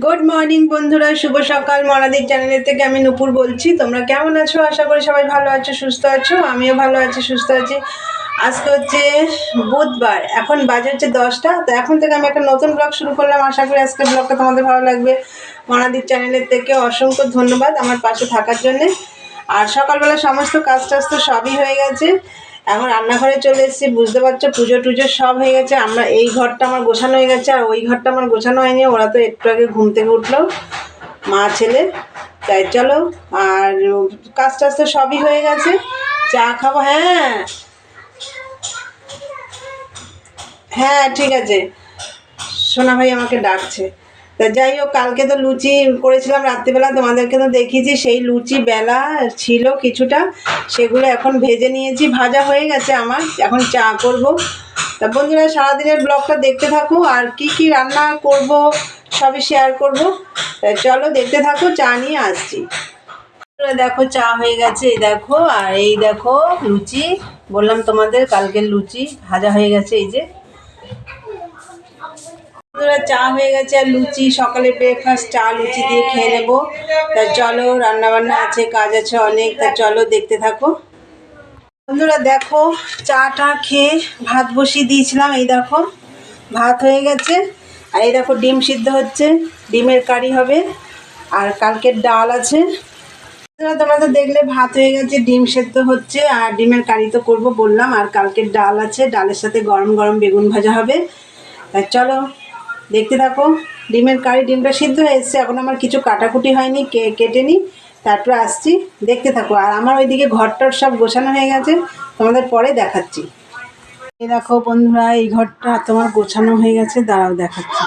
Good morning বন্ধুরা, শুভ সকাল। মনাদির চ্যানেলের থেকে আমি নুপুর বলছি। তোমরা কেমন আছো? আশা করি সবাই ভালো আছো, সুস্থ আছো। আমিও ভালো আছি, সুস্থ আছি। আজকে হচ্ছে বুধবার, এখন বাজে হচ্ছে 10টা। তো এখন থেকে আমি একটা নতুন ব্লগ শুরু করলাম। আশা করি আজকের ব্লগটা তোমাদের ভালো লাগবে। মনাদির চ্যানেলের থেকে অসংখ্য ধন্যবাদ আমার পাশে থাকার জন্যে। আর সকালবেলা সমস্ত কাজ টাজ তো সবই হয়ে গেছে। এখন রান্নাঘরে চলে এসেছি, বুঝতে পারছো, পুজো টুজো সব হয়ে গেছে। এই ঘরটা আমার গোছানো হয়ে গেছে, আর ওই ঘরটা আমার গোছানো হয়নি। ওরা তো একটু আগে ঘুম থেকে উঠলো, মা ছেলে। তাই চলো, আর কাজ টাজ তো সবই হয়ে গেছে। চা খাবো। হ্যাঁ হ্যাঁ, ঠিক আছে। সোনা ভাই আমাকে ডাকছে। তা যাই হোক, কালকে তো লুচি করেছিলাম রাত্রিবেলা, তোমাদেরকে তো দেখিয়েছি। সেই লুচি বেলা ছিল কিছুটা, সেগুলো এখন ভেজে নিয়েছি। ভাজা হয়ে গেছে আমার, এখন চা করব। তা বন্ধুরা, সারাদিনের ব্লগটা দেখতে থাকো, আর কি কি রান্না করব সবই শেয়ার করব। চলো দেখতে থাকো, চা নিয়ে আসছি। দেখো চা হয়ে গেছে, এই দেখো। আর এই দেখো লুচি, বললাম তোমাদের কালকের লুচি ভাজা হয়ে গেছে। এই যে চা হয়ে গেছে আর লুচি, সকালে ব্রেকফাস্ট চা লুচি দিয়ে খেয়ে নেবো। তা চলো, রান্নাবান্না আছে, কাজ আছে অনেক। তা চলো দেখতে থাকো বন্ধুরা। দেখো চাটা খেয়ে ভাত বসিয়ে দিয়েছিলাম। এই দেখো ভাত হয়ে গেছে। আর এই দেখো ডিম সিদ্ধ হচ্ছে, ডিমের কারি হবে। আর কালকের ডাল আছে। তোমরা তো দেখলে ভাত হয়ে গেছে, ডিম সেদ্ধ হচ্ছে, আর ডিমের কারি তো করবো বললাম। আর কালকের ডাল আছে, ডালের সাথে গরম গরম বেগুন ভাজা হবে। তাই চলো দেখতে থাকো। ডিমের কারি, ডিমটা সিদ্ধ হয়ে এসছে, এখন আমার কিছু কাটাকুটি হয়নি, কেটে নিই, তারপরে আসছি। দেখতে থাকো। আর আমার ওইদিকে ঘরটার সব গোছানো হয়ে গেছে, তোমাদের পরে দেখাচ্ছি। এই দেখো বন্ধুরা, এই ঘরটা তোমার গোছানো হয়ে গেছে, দাঁড়াও দেখাচ্ছি।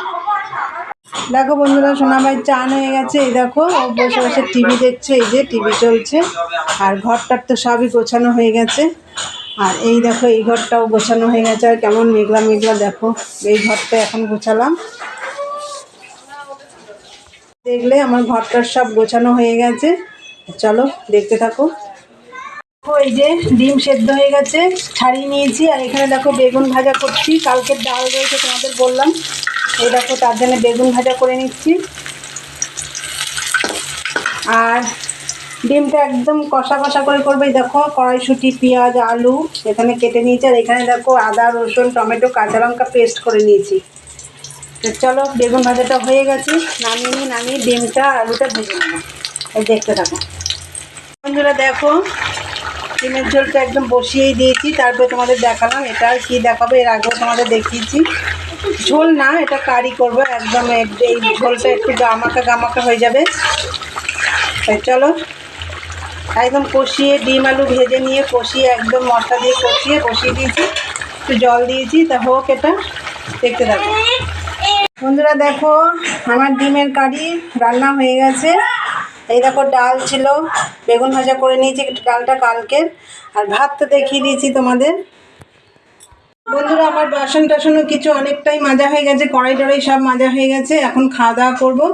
দেখো বন্ধুরা, সোনাভাই চান হয়ে গেছে। এই দেখো ও বসে বসে টিভি দেখছে, এই যে টিভি চলছে। আর ঘরটার তো সবই গোছানো হয়ে গেছে। আর এই দেখো এই ঘরটাও গোছানো হয়ে গেছে। আর কেমন মেঘলা মেঘলা দেখো, এই ঘরটা এখন গোছালাম। দেখলে আমার ঘরটার সব গোছানো হয়ে গেছে। চলো দেখতে থাকো। এই যে ডিম সেদ্ধ হয়ে গেছে, ছাড়িয়ে নিয়েছি। আর এখানে দেখো বেগুন ভাজা করছি, কালকের ডাল রয়েছে তোমাদের বললাম। এই দেখো তার জন্য বেগুন ভাজা করে নিচ্ছি। আর ডিমটা একদম কষা কষা করে করবে। দেখো কড়াইশুঁটি, পেঁয়াজ, আলু এখানে কেটে নিয়েছি। আর এখানে দেখো আদা, রসুন, টমেটো, কাঁচা লঙ্কা পেস্ট করে নিয়েছি। তো চলো, বেগুন ভাজাটা হয়ে গেছে, নামিয়ে ডিমটা আলুটা ভেজে নেবো। এই দেখতে থাকো বন্ধুরা। দেখো ডিমের ঝোলটা একদম বসিয়েই দিয়েছি, তারপরে তোমাদের দেখালাম। এটা আর কি দেখাবো, এর আগেও তোমাদের দেখিয়েছি। ঝোল না, এটা কারি করবো একদম। এই ঝোলটা একটু গামাকা হয়ে যাবে। তাই চলো একদম কষিয়ে, ডিম আলু ভেজে নিয়ে কষিয়ে, একদম মশলা দিয়ে কষিয়ে দিয়েছি। একটু জল দিয়েছি, তা হোক, এটা দেখতে থাকো বন্ধুরা। দেখো আমার ডিমের কারি রান্না হয়ে গেছে। এই দেখো ডাল ছিল, বেগুন ভাজা করে নিয়েছি, একটু ডালটা কালকের। আর ভাত তো দেখিয়ে দিয়েছি তোমাদের বন্ধুরা। আমার বাসন টাসনও কিছু অনেকটাই মাজা হয়ে গেছে, কড়াই টড়াই সব মাজা হয়ে গেছে। এখন খাওয়া দাওয়া করবো,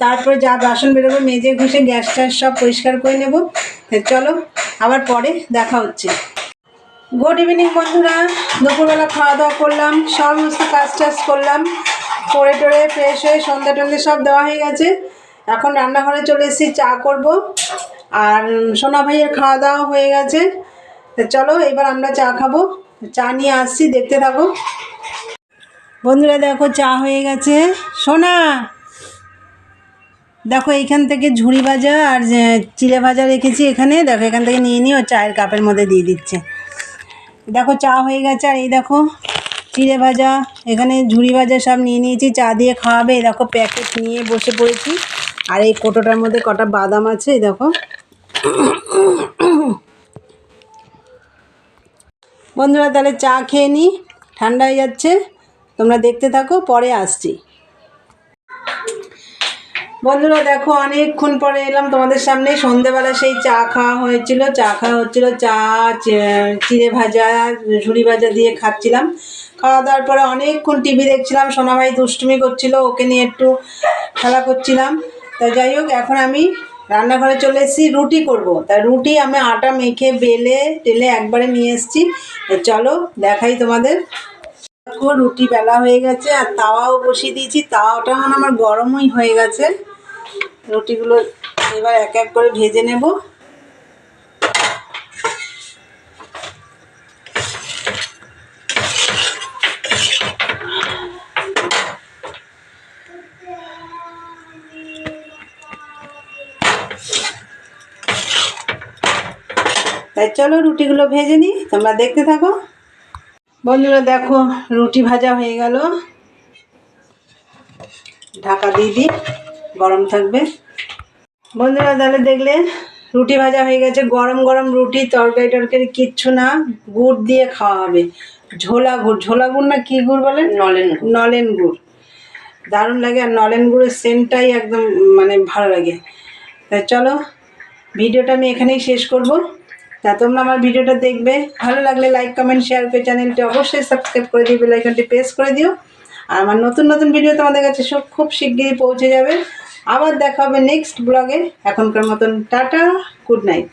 তারপরে যা বাসন বেরোবে মেজে ঘষে গ্যাস ট্যাস সব পরিষ্কার করে নেবো। চলো আবার পরে দেখা হচ্ছে। গুড ইভিনিং বন্ধুরা। দুপুরবেলা খাওয়া দাওয়া করলাম, সমস্ত কাজ টাজ করলাম, করে টোরে ফ্রেশ হয়ে সন্ধ্যা টন্ধে সব দেওয়া হয়ে গেছে। এখন রান্নাঘরে চলে এসেছি, চা করব। আর সোনা ভাইয়ের খাওয়া দাওয়া হয়ে গেছে। তো চলো এবার আমরা চা খাবো। চা নিয়ে আসছি, দেখতে থাকো বন্ধুরা। দেখো চা হয়ে গেছে। সোনা দেখো, এইখান থেকে ঝুড়ি ভাজা আর চিড়ে ভাজা রেখেছি এখানে। দেখো এখান থেকে নিয়ে ও চায়ের কাপের মধ্যে দিয়ে দিচ্ছে। দেখো চা হয়ে গেছে। আর এই দেখো চিড়ে ভাজা, এখানে ঝুড়ি ভাজা সব নিয়ে নিয়েছি, চা দিয়ে খাওয়াবে। এই দেখো প্যাকেট নিয়ে বসে পড়েছি। আর এই কোটোটার মধ্যে কটা বাদাম আছে, এই দেখো বন্ধুরা। তাহলে চা খেয়ে নিই, ঠান্ডা হয়ে যাচ্ছে। তোমরা দেখতে থাকো, পরে আসছি বন্ধুরা। দেখো অনেকক্ষণ পরে এলাম তোমাদের সামনে। সন্ধেবেলা সেই চা খাওয়া হচ্ছিল, চা চিড়ে ভাজা, ঝুড়ি ভাজা দিয়ে খাচ্ছিলাম। খাওয়া দাওয়ার পরে অনেকক্ষণ টিভি দেখছিলাম। সোনা ভাই দুষ্টুমি করছিল, ওকে নিয়ে একটু খেলা করছিলাম। তা যাই হোক, এখন আমি রান্নাঘরে চলে এসেছি, রুটি করব। তা রুটি আমি আটা মেখে বেলে টেলে একবারে নিয়ে এসেছি। চলো দেখাই তোমাদের। দেখো রুটি বেলা হয়ে গেছে আর তাওয়াও বসিয়ে দিয়েছি, তাওয়াটা আমার গরমই হয়ে গেছে। রুটিগুলো এবার এক এক করে ভেজে নেব। তাই চলো রুটিগুলো ভেজে নিই, তোমরা দেখতে থাকো। বন্ধুরা দেখো রুটি ভাজা হয়ে গেল, ঢাকা দিয়ে দিই, গরম থাকবে। বন্ধুরা তাহলে দেখলে রুটি ভাজা হয়ে গেছে, গরম গরম রুটি, তরকারি টরকারি কিচ্ছু না, গুড় দিয়ে খাওয়া হবে। ঝোলা গুড়, ঝোলা গুড় না কী গুড় বলে, নলেন গুড়, দারুণ লাগে। আর নলেন গুড়ের সেন্টটাই একদম মানে ভালো লাগে। তাই চলো ভিডিওটা আমি এখানেই শেষ করব। তা তোমরা আমার ভিডিওটা দেখবে, ভালো লাগলে লাইক কমেন্ট শেয়ার করে চ্যানেলটি অবশ্যই সাবস্ক্রাইব করে দিও, বেল আইকনটি প্রেস করে দিও। আর আমার নতুন নতুন ভিডিও তোমাদের কাছে খুব শিগগিরই পৌঁছে যাবে। আবার দেখা হবে নেক্সট ব্লগে। এখনকার মতন টাটা, গুড নাইট।